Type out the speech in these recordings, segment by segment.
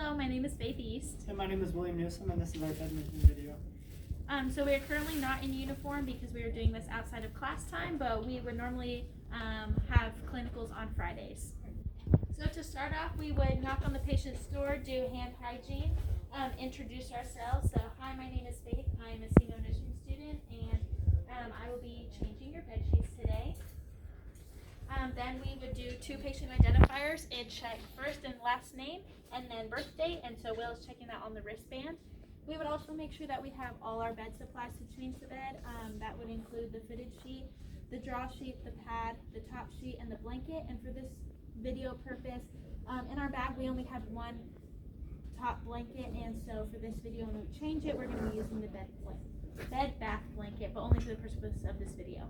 Hello, my name is Faith East. And my name is William Newsom, and this is our bed making video. So we are currently not in uniform because we are doing this outside of class time, but we would normally have clinicals on Fridays. So to start off, we would knock on the patient's door, do hand hygiene, introduce ourselves. So hi, my name is Faith. I am a senior nursing student, and I will be changing your bed sheets today. Then we would do 2 patient identifiers and check first and last name and then birth date, and so Will is checking that on the wristband. We would also make sure that we have all our bed supplies to change the bed. That would include the fitted sheet, the draw sheet, the pad, the top sheet, and the blanket. And for this video purpose, in our bag we only have 1 top blanket, and so for this video when we change it, we're going to be using the bed bath blanket, but only for the purpose of this video.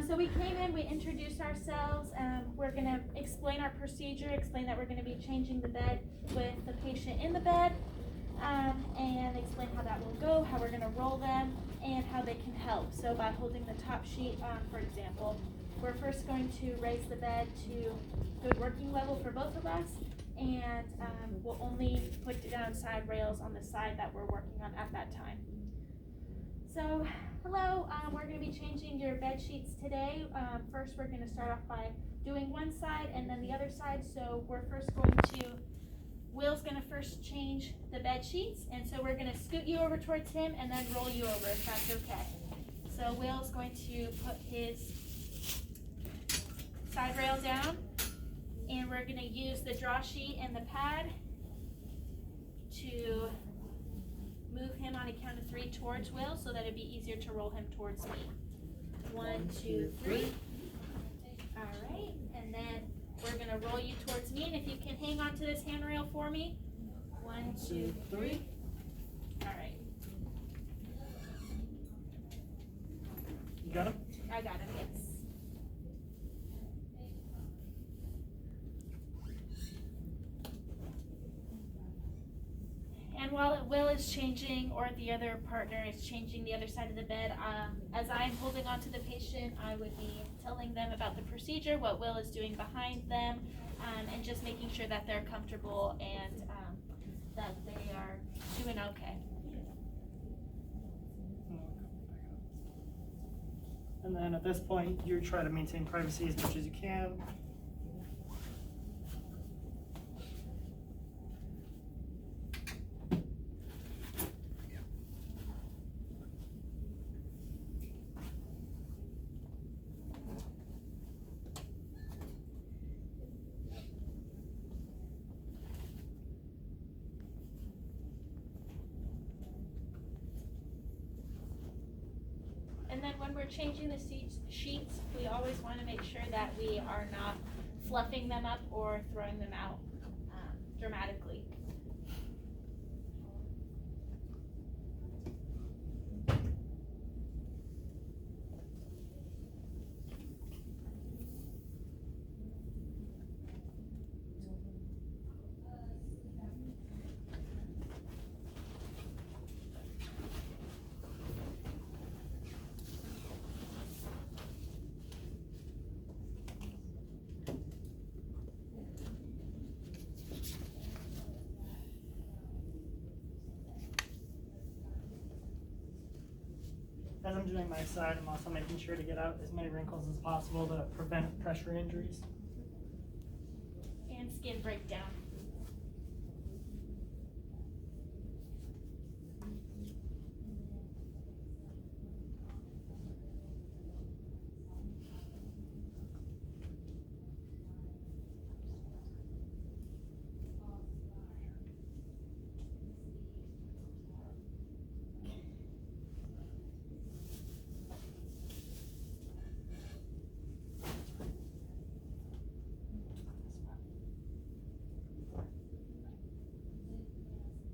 So we came in, we introduced ourselves, we're going to explain our procedure, explain that we're going to be changing the bed with the patient in the bed, and explain how that will go, how we're going to roll them, and how they can help. So by holding the top sheet, for example, we're first going to raise the bed to good working level for both of us, and we'll only put down side rails on the side that we're working on at that time. So, hello, we're going to be changing your bed sheets today. First, we're going to start off by doing one side and then the other side. So we're first going to, Will's going to first change the bed sheets. And so we're going to scoot you over towards him and then roll you over, if that's okay. So Will's going to put his side rail down. And we're going to use the draw sheet and the pad to move him on a count of 3 towards Will so that it'd be easier to roll him towards me. 1, 2, 3. All right, and then we're gonna roll you towards me, and if you can hang on to this handrail for me. 1, 2, 3. All right. You got him? I got him, yes. And while Will is changing, or the other partner is changing the other side of the bed, as I'm holding on to the patient, I would be telling them about the procedure, what Will is doing behind them, and just making sure that they're comfortable and that they are doing okay. And then at this point, you try to maintain privacy as much as you can. And then when we're changing the sheets, we always want to make sure that we are not fluffing them up or throwing them out dramatically. As I'm doing my side, I'm also making sure to get out as many wrinkles as possible to prevent pressure injuries. And skin breakdown.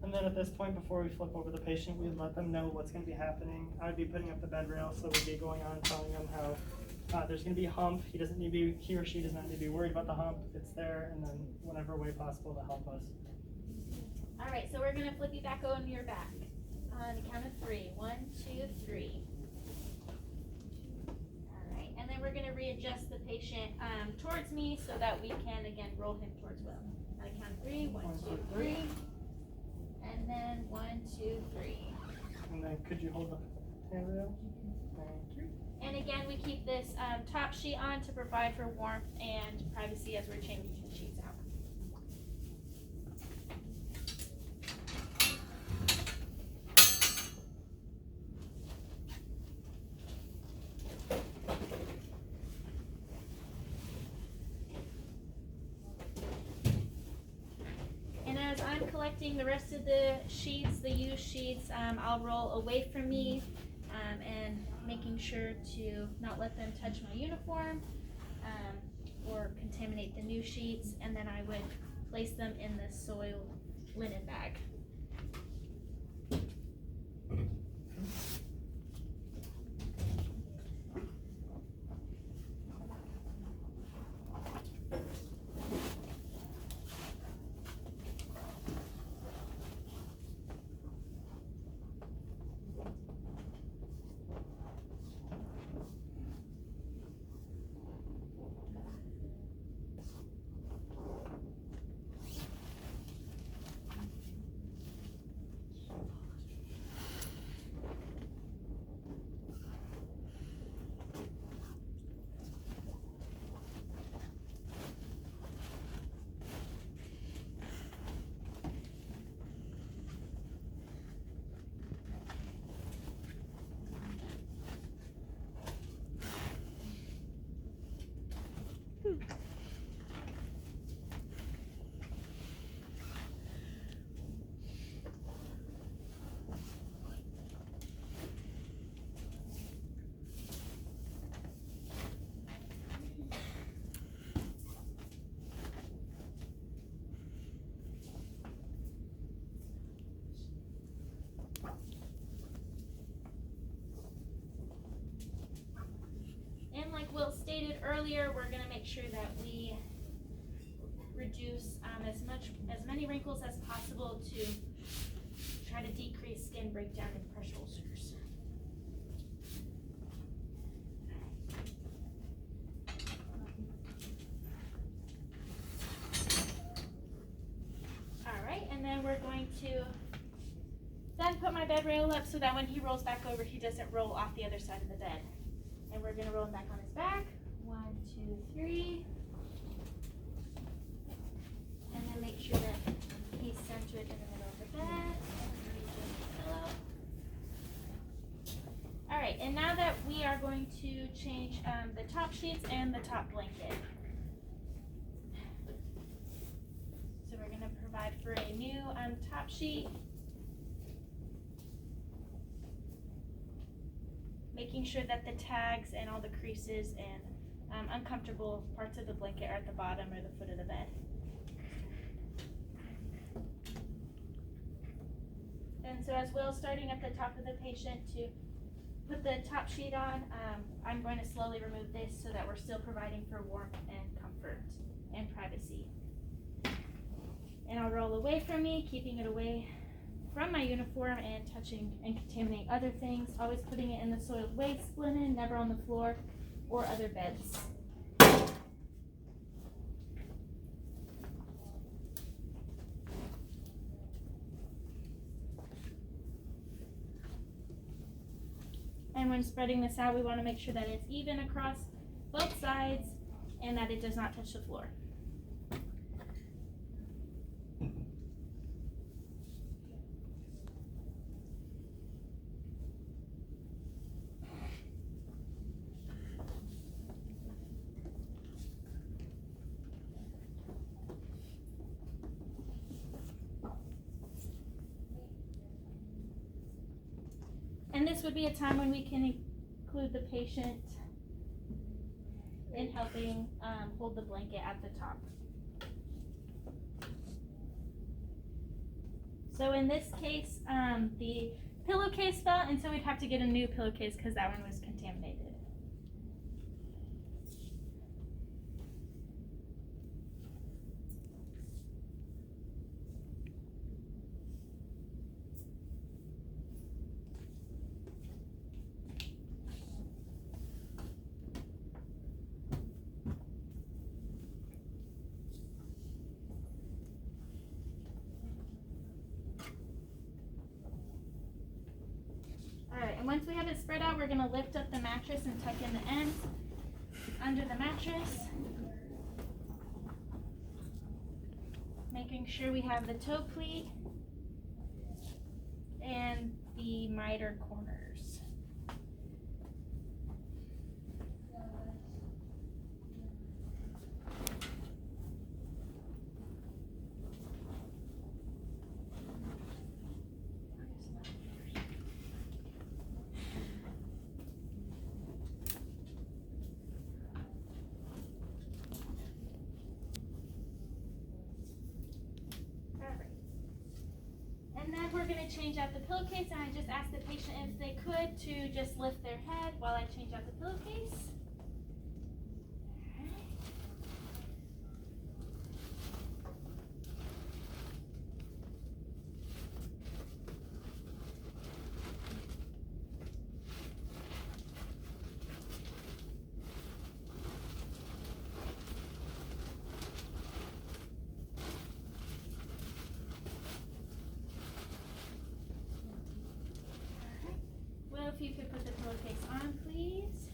And then at this point, before we flip over the patient, we'd let them know what's going to be happening. I would be putting up the bed rail, so we'd be going on telling them how there's going to be a hump. He or she does not need to be worried about the hump. It's there, and then whatever way possible to help us. All right, so we're going to flip you back on your back on the count of 3. 1, 2, 3. All right, and then we're going to readjust the patient towards me so that we can again roll him towards Will. On the count of 3. 1, 2, 3. And then 1, 2, 3. And then could you hold the handrail? Thank you. And again, we keep this top sheet on to provide for warmth and privacy as we're changing the sheets out. And as I'm collecting the rest of the sheets, the used sheets, I'll roll away from me and making sure to not let them touch my uniform or contaminate the new sheets, and then I would place them in the soiled linen bag. And like Will stated earlier, we're going to make sure that we reduce as many wrinkles as possible to try to decrease skin breakdown and pressure ulcers. Alright, and then we're going to then put my bed rail up so that when he rolls back over, he doesn't roll off the other side of the bed. And we're going to roll him back on his back. 1, 2, 3. And then make sure that he's centered in the middle of the bed. Alright, and now that we are going to change the top sheets and the top blanket. So we're going to provide for a new top sheet. Making sure that the tags and all the creases and uncomfortable parts of the blanket are at the bottom or the foot of the bed. And so as Will's starting at the top of the patient to put the top sheet on, I'm going to slowly remove this so that we're still providing for warmth and comfort and privacy. And I'll roll away from me, keeping it away from my uniform and touching and contaminating other things, always putting it in the soiled waste linen, never on the floor or other beds. And when spreading this out, we want to make sure that it's even across both sides and that it does not touch the floor. And this would be a time when we can include the patient in helping hold the blanket at the top. So in this case, the pillowcase fell, and so we'd have to get a new pillowcase because that one was contaminated. spread out, we're gonna lift up the mattress and tuck in the ends under the mattress. Making sure we have the toe pleat and the miter corners. And then we're going to change out the pillowcase, and I just asked the patient if they could to just lift their head while I change out the pillowcase. If you could put the pillowcase on, please.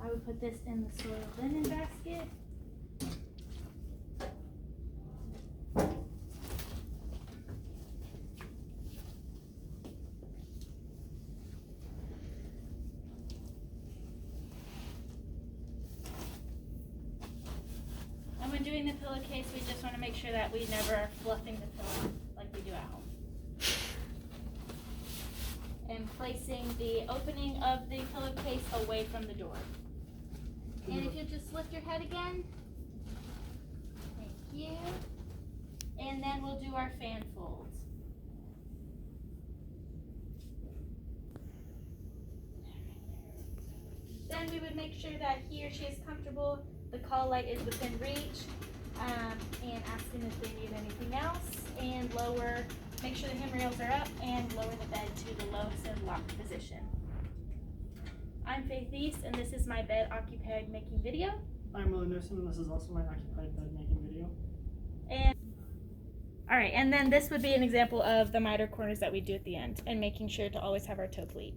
I would put this in the soiled linen basket. And when doing the pillowcase, we just want to make sure that we never are fluffing the pillow like we do at home. And placing the opening of the pillowcase away from the door. And if you just lift your head again. Thank you. And then we'll do our fan folds. Then we would make sure that he or she is comfortable, the call light is within reach, and ask them if they need anything else, and lower. Make sure the handrails are up and lower the bed to the low and locked position. I'm Faith East, and this is my bed occupied making video. I'm Willie Newsom, and this is also my occupied bed making video. And all right, and then this would be an example of the miter corners that we do at the end, and making sure to always have our toe pleat.